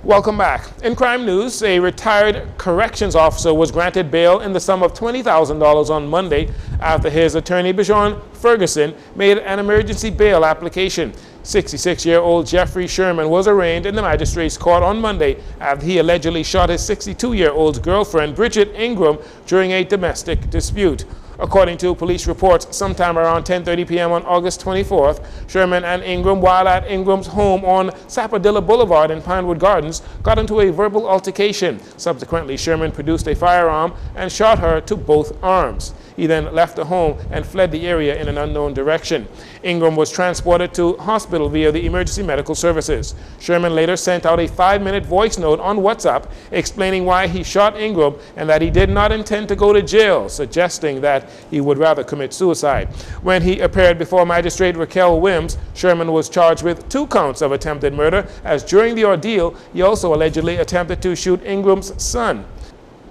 Welcome back. In crime news, a retired corrections officer was granted bail in the sum of $20,000 on Monday after his attorney, Bjorn Ferguson, made an emergency bail application. 66-year-old Jeffrey Sherman was arraigned in the magistrate's court on Monday after he allegedly shot his 62-year-old girlfriend, Bridget Ingram, during a domestic dispute. According to police reports, sometime around 10:30 p.m. on August 24th, Sherman and Ingram, while at Ingram's home on Sapodilla Boulevard in Pinewood Gardens, got into a verbal altercation. Subsequently, Sherman produced a firearm and shot her to both arms. He then left the home and fled the area in an unknown direction. Ingram was transported to hospital via the emergency medical services. Sherman later sent out a 5-minute voice note on WhatsApp explaining why he shot Ingram and that he did not intend to go to jail, suggesting that he would rather commit suicide. When he appeared before Magistrate Raquel Wims, Sherman was charged with 2 counts of attempted murder, as during the ordeal, he also allegedly attempted to shoot Ingram's son.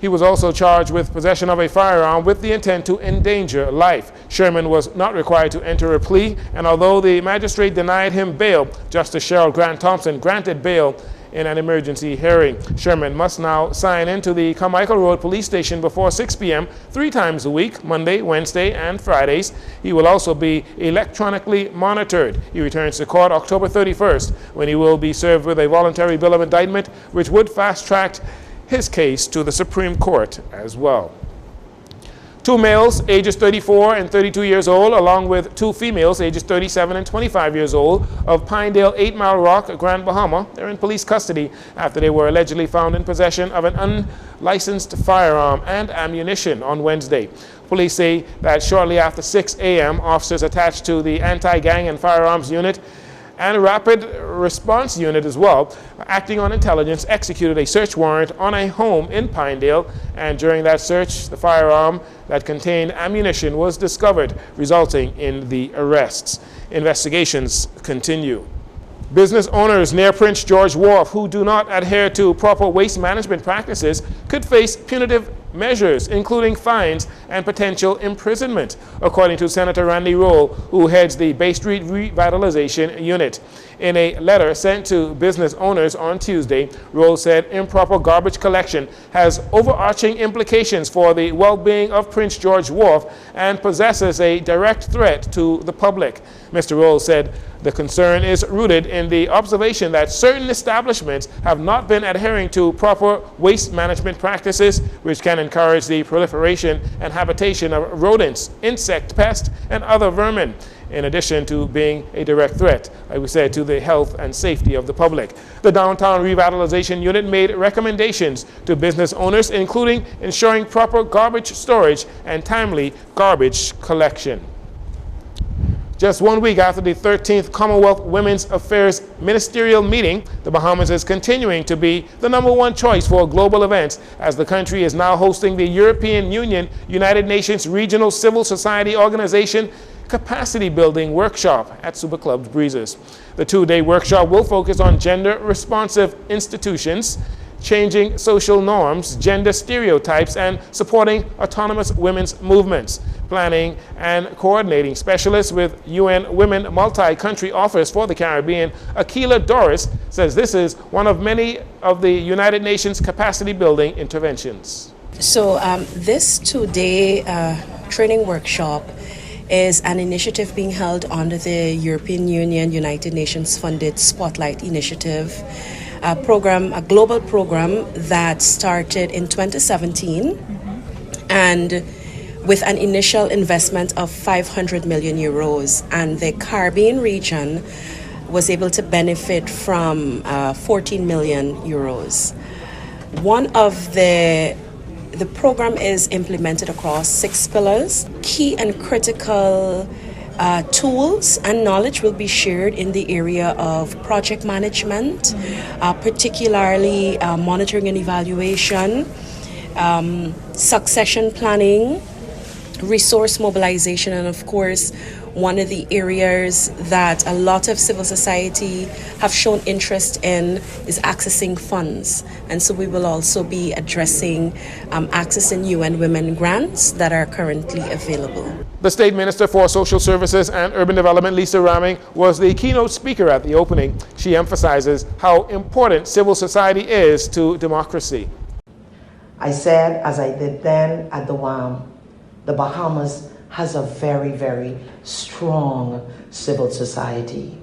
He was also charged with possession of a firearm with the intent to endanger life. Sherman was not required to enter a plea, and although the magistrate denied him bail, Justice Cheryl Grant Thompson granted bail in an emergency hearing. Sherman must now sign into the Carmichael Road Police Station before 6 p.m. 3 times a week, Monday, Wednesday, and Fridays. He will also be electronically monitored. He returns to court October 31st, when he will be served with a voluntary bill of indictment, which would fast-track his case to the Supreme Court as well. 2 males ages 34 and 32 years old, along with 2 females ages 37 and 25 years old of Pinedale 8 Mile Rock, Grand Bahama. They're in police custody after they were allegedly found in possession of an unlicensed firearm and ammunition on Wednesday. Police say that shortly after 6 a.m., officers attached to the Anti-Gang and Firearms Unit and a Rapid Response Unit as well, acting on intelligence, executed a search warrant on a home in Pinedale, and during that search, the firearm that contained ammunition was discovered, resulting in the arrests. Investigations continue. Business owners near Prince George Wharf who do not adhere to proper waste management practices could face punitive measures, including fines and potential imprisonment, according to Senator Randy Roll, who heads the Bay Street Revitalization Unit. In a letter sent to business owners on Tuesday, Roll said improper garbage collection has overarching implications for the well-being of Prince George Wharf and possesses a direct threat to the public. Mr. Roll said the concern is rooted in the observation that certain establishments have not been adhering to proper waste management practices, which can encourage the proliferation and habitation of rodents, insect pests, and other vermin, in addition to being a direct threat, like we said, to the health and safety of the public. The Downtown Revitalization Unit made recommendations to business owners, including ensuring proper garbage storage and timely garbage collection. Just 1 week after the 13th Commonwealth Women's Affairs Ministerial Meeting, the Bahamas is continuing to be the #1 choice for global events, as the country is now hosting the European Union United Nations Regional Civil Society Organization Capacity Building Workshop at Super Club Breezes. The 2-day workshop will focus on gender-responsive institutions, changing social norms, gender stereotypes, and supporting autonomous women's movements. Planning and coordinating specialist with UN Women Multi-Country Office for the Caribbean, Akila Doris, says this is one of many of the United Nations capacity building interventions. So this 2-day training workshop is an initiative being held under the European Union United Nations funded Spotlight Initiative, a global program that started in 2017 and with an initial investment of 500 million euros, and the Caribbean region was able to benefit from 14 million euros. One of the program is implemented across 6 pillars. Key and critical tools and knowledge will be shared in the area of project management, particularly monitoring and evaluation, succession planning, resource mobilization, and of course One of the areas that a lot of civil society have shown interest in is accessing funds. And so we will also be addressing accessing UN Women grants that are currently available. The State Minister for Social Services and Urban Development, Lisa Ramming, was the keynote speaker at the opening. She emphasizes how important civil society is to democracy. I said, as I did then at the WAM, the Bahamas has a very, very strong civil society.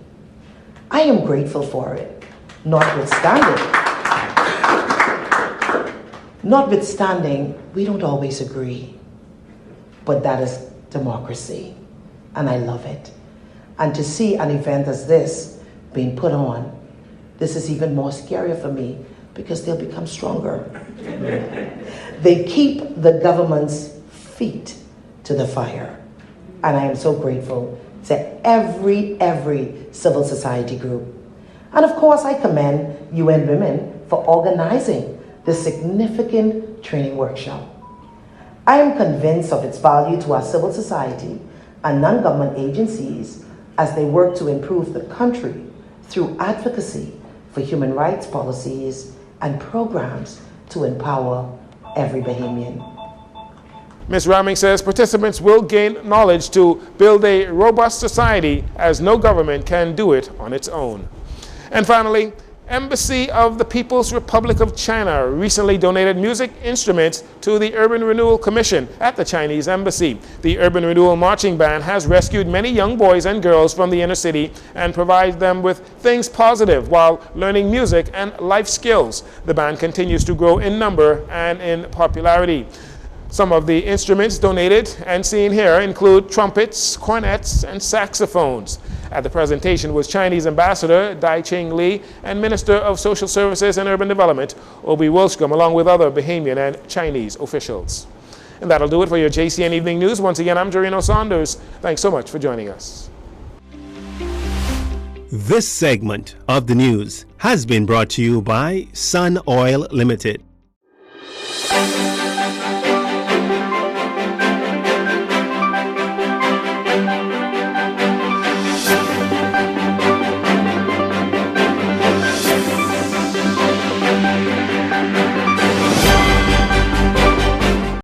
I am grateful for it, notwithstanding, we don't always agree, but that is democracy, and I love it. And to see an event as this being put on, this is even more scarier for me because they'll become stronger. They keep the government's feet to the fire. And I am so grateful to every civil society group. And of course, I commend UN Women for organizing this significant training workshop. I am convinced of its value to our civil society and non-government agencies as they work to improve the country through advocacy for human rights policies and programs to empower every Bahamian. Ms. Ramming says participants will gain knowledge to build a robust society, as no government can do it on its own. And finally, Embassy of the People's Republic of China recently donated music instruments to the Urban Renewal Commission at the Chinese Embassy. The Urban Renewal Marching Band has rescued many young boys and girls from the inner city and provides them with things positive while learning music and life skills. The band continues to grow in number and in popularity. Some of the instruments donated and seen here include trumpets, cornets, and saxophones. At the presentation was Chinese Ambassador Dai Ching Li and Minister of Social Services and Urban Development Obi Wilstrom, along with other Bahamian and Chinese officials. And that'll do it for your JCN Evening News. Once again, I'm Jcn Saunders. Thanks so much for joining us. This segment of the news has been brought to you by Sun Oil Limited.